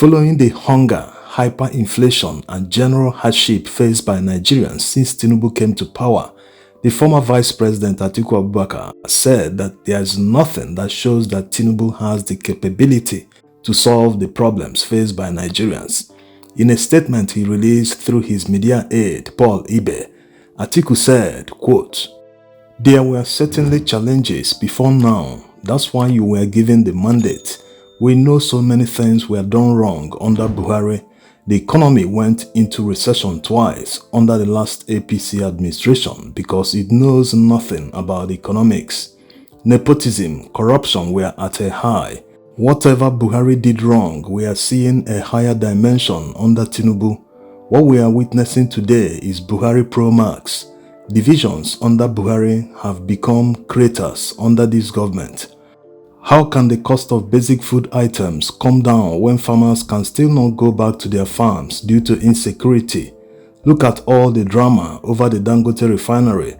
Following the hunger, hyperinflation, and general hardship faced by Nigerians since Tinubu came to power, the former Vice President Atiku Abubakar said that there is nothing that shows that Tinubu has the capability to solve the problems faced by Nigerians. In a statement he released through his media aide, Paul Ibe, Atiku said, quote, "There were certainly challenges before now. That's why you were given the mandate. We know so many things were done wrong under Buhari. The economy went into recession twice under the last APC administration because it knows nothing about economics. Nepotism, corruption were at a high. Whatever Buhari did wrong, we are seeing a higher dimension under Tinubu. What we are witnessing today is Buhari Pro Max. Divisions under Buhari have become craters under this government. How can the cost of basic food items come down when farmers can still not go back to their farms due to insecurity? Look at all the drama over the Dangote refinery.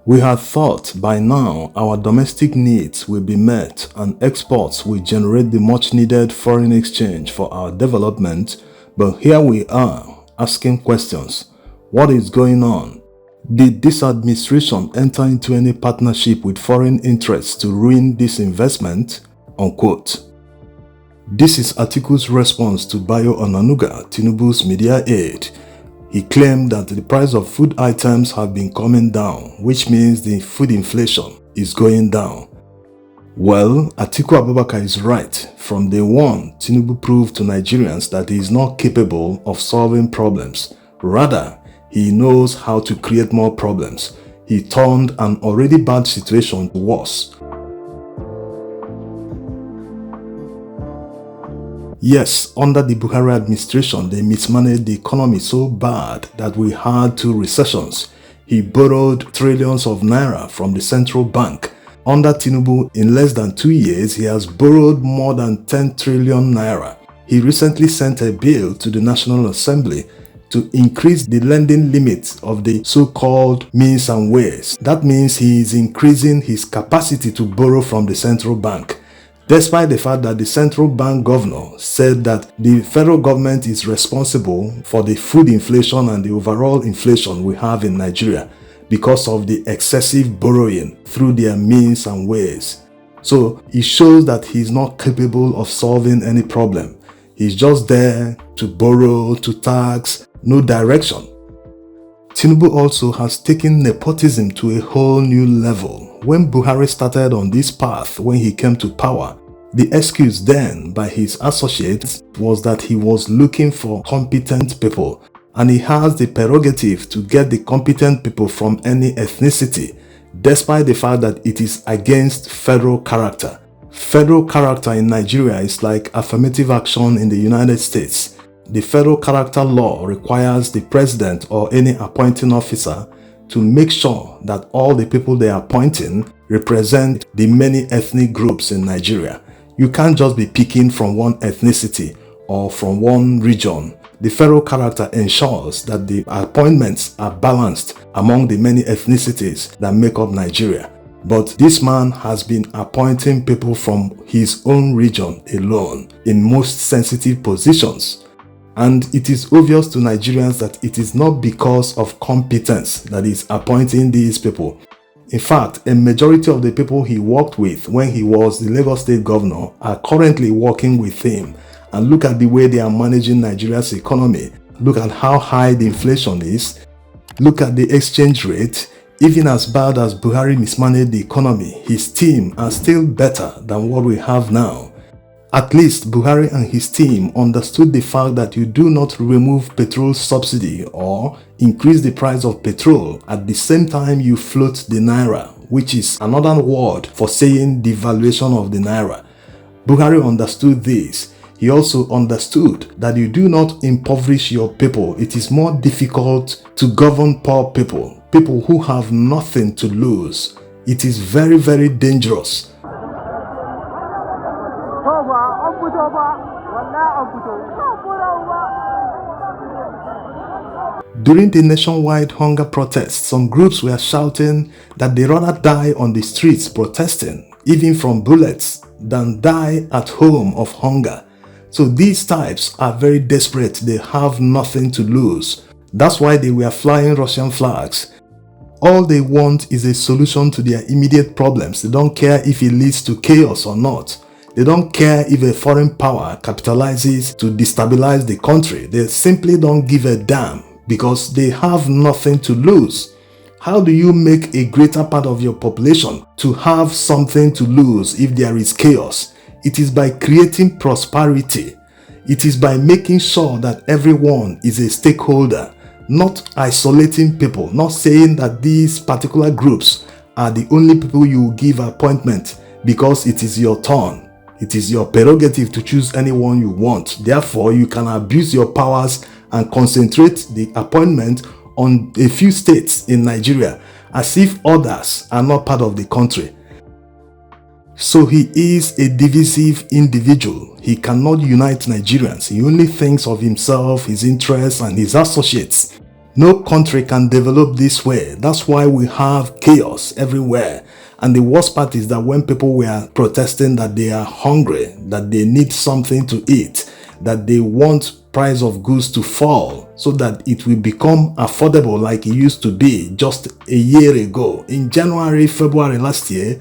We had thought by now our domestic needs will be met and exports will generate the much needed foreign exchange for our development, but here we are asking questions. What is going on? Did this administration enter into any partnership with foreign interests to ruin this investment?" Unquote. This is Atiku's response to Bayo Onanuga, Tinubu's media aide. He claimed that the price of food items have been coming down, which means the food inflation is going down. Well, Atiku Abubakar is right. From day one, Tinubu proved to Nigerians that he is not capable of solving problems. Rather, he knows how to create more problems. He turned an already bad situation worse. Yes, under the Buhari administration, they mismanaged the economy so bad that we had 2 recessions. He borrowed trillions of naira from the central bank. Under Tinubu, in less than 2 years, he has borrowed more than 10 trillion naira. He recently sent a bill to the National Assembly to increase the lending limits of the so-called means and ways. That means he is increasing his capacity to borrow from the central bank, despite the fact that the central bank governor said that the federal government is responsible for the food inflation and the overall inflation we have in Nigeria because of the excessive borrowing through their means and ways. So it shows that he's not capable of solving any problem. He's just there to borrow, to tax, no direction. Tinubu also has taken nepotism to a whole new level. When Buhari started on this path when he came to power, the excuse then by his associates was that he was looking for competent people, and he has the prerogative to get the competent people from any ethnicity, despite the fact that it is against federal character. Federal character in Nigeria is like affirmative action in the United States. The federal character law requires the president or any appointing officer to make sure that all the people they are appointing represent the many ethnic groups in Nigeria. You can't just be picking from one ethnicity or from one region. The federal character ensures that the appointments are balanced among the many ethnicities that make up Nigeria. But this man has been appointing people from his own region alone in most sensitive positions. And it is obvious to Nigerians that it is not because of competence that he is appointing these people. In fact, a majority of the people he worked with when he was the Lagos State governor are currently working with him. And look at the way they are managing Nigeria's economy. Look at how high the inflation is. Look at the exchange rate. Even as bad as Buhari mismanaged the economy, his team are still better than what we have now. At least Buhari and his team understood the fact that you do not remove petrol subsidy or increase the price of petrol at the same time you float the naira, which is another word for saying devaluation of the naira. Buhari understood this. He also understood that you do not impoverish your people. It is more difficult to govern poor people, people who have nothing to lose. It is very, very dangerous. During the nationwide hunger protests, some groups were shouting that they rather die on the streets protesting, even from bullets, than die at home of hunger. So these types are very desperate. They have nothing to lose. That's why they were flying Russian flags. All they want is a solution to their immediate problems. They don't care if it leads to chaos or not. They don't care if a foreign power capitalizes to destabilize the country. They simply don't give a damn because they have nothing to lose. How do you make a greater part of your population to have something to lose if there is chaos? It is by creating prosperity. It is by making sure that everyone is a stakeholder, not isolating people, not saying that these particular groups are the only people you will give appointment because it is your turn. It is your prerogative to choose anyone you want. Therefore, you can abuse your powers and concentrate the appointment on a few states in Nigeria as if others are not part of the country. So he is a divisive individual. He cannot unite Nigerians. He only thinks of himself, his interests, and his associates. No country can develop this way. That's why we have chaos everywhere. And the worst part is that when people were protesting that they are hungry, that they need something to eat, that they want price of goods to fall so that it will become affordable like it used to be just a year ago. In January, February last year,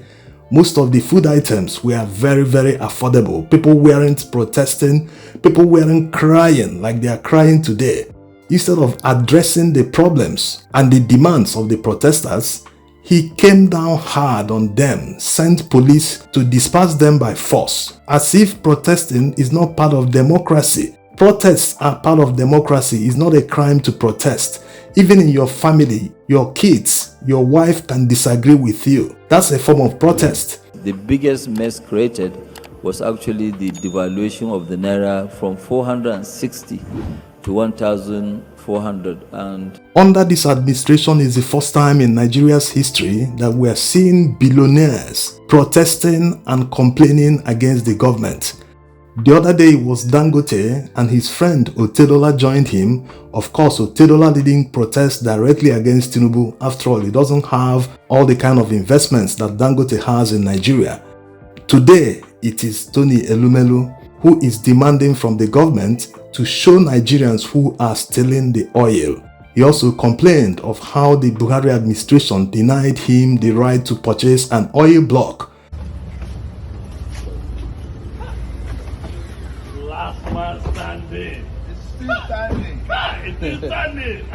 most of the food items were very, very affordable. People weren't protesting. People weren't crying like they are crying today. Instead of addressing the problems and the demands of the protesters, he came down hard on them, sent police to disperse them by force, as if protesting is not part of democracy. Protests are part of democracy. It's not a crime to protest. Even in your family, your kids, your wife can disagree with you. That's a form of protest. The biggest mess created was actually the devaluation of the naira from 460 to 1,400. And under this administration is the first time in Nigeria's history that we are seeing billionaires protesting and complaining against the government. The other day it was Dangote and his friend Otedola joined him. Of course, Otedola didn't protest directly against Tinubu. After all, he doesn't have all the kind of investments that Dangote has in Nigeria. Today, it is Tony Elumelu who is demanding from the government to show Nigerians who are stealing the oil. He also complained of how the Buhari administration denied him the right to purchase an oil block. Last man standing. It's still standing. It is standing.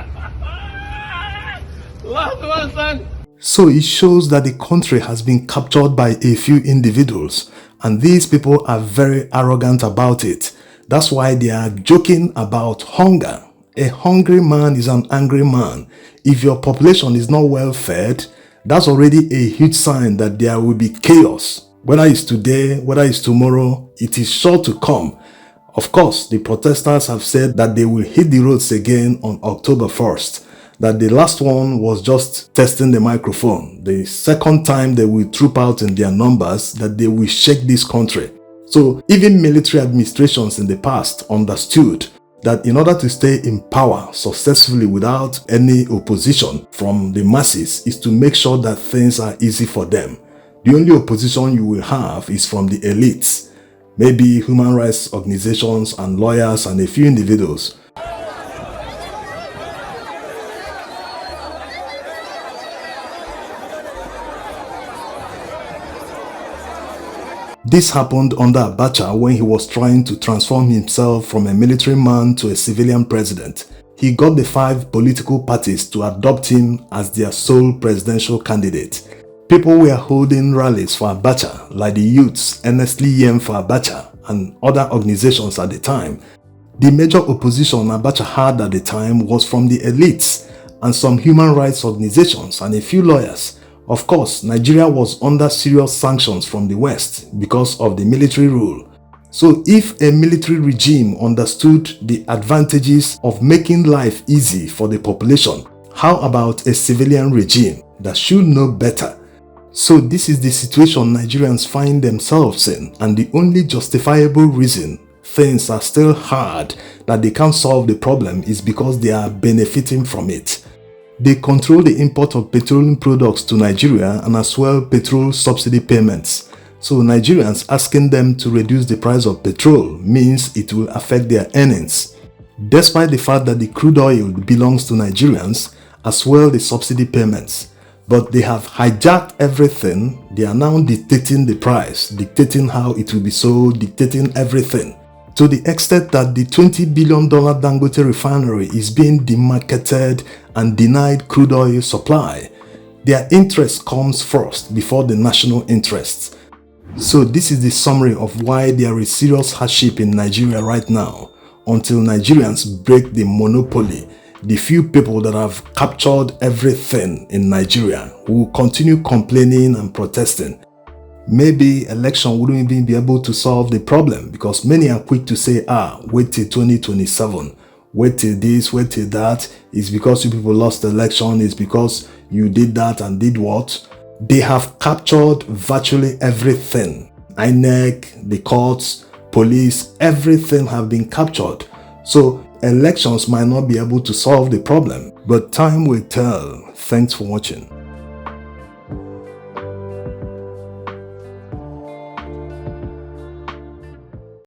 Last man standing. So it shows that the country has been captured by a few individuals, and these people are very arrogant about it. That's why they are joking about hunger. A hungry man is an angry man. If your population is not well fed, that's already a huge sign that there will be chaos. Whether it's today, whether it's tomorrow, it is sure to come. Of course, the protesters have said that they will hit the roads again on October 1st. That the last one was just testing the microphone. The second time they will troop out in their numbers, that they will shake this country. So even military administrations in the past understood that in order to stay in power successfully without any opposition from the masses is to make sure that things are easy for them. The only opposition you will have is from the elites, maybe human rights organizations and lawyers and a few individuals. This happened under Abacha when he was trying to transform himself from a military man to a civilian president. He got the 5 political parties to adopt him as their sole presidential candidate. People were holding rallies for Abacha, like the youths earnestly yearned for Abacha and other organizations at the time. The major opposition Abacha had at the time was from the elites and some human rights organizations and a few lawyers. Of course, Nigeria was under serious sanctions from the West because of the military rule. So if a military regime understood the advantages of making life easy for the population, how about a civilian regime that should know better? So this is the situation Nigerians find themselves in, and the only justifiable reason things are still hard, that they can't solve the problem, is because they are benefiting from it. They control the import of petroleum products to Nigeria and as well petrol subsidy payments. So Nigerians asking them to reduce the price of petrol means it will affect their earnings. Despite the fact that the crude oil belongs to Nigerians, as well the subsidy payments, but they have hijacked everything. They are now dictating the price, dictating how it will be sold, dictating everything. To the extent that the $20 billion Dangote refinery is being demarketed and denied crude oil supply. Their interest comes first before the national interests. So this is the summary of why there is serious hardship in Nigeria right now, until Nigerians break the monopoly. The few people that have captured everything in Nigeria will continue complaining and protesting. Maybe election wouldn't even be able to solve the problem, because many are quick to say, wait till 2027, wait till this, wait till that. It's because you people lost the election, it's because you did that and did what. They have captured virtually everything. INEC, the courts, police, everything have been captured. So elections might not be able to solve the problem, but time will tell. Thanks for watching.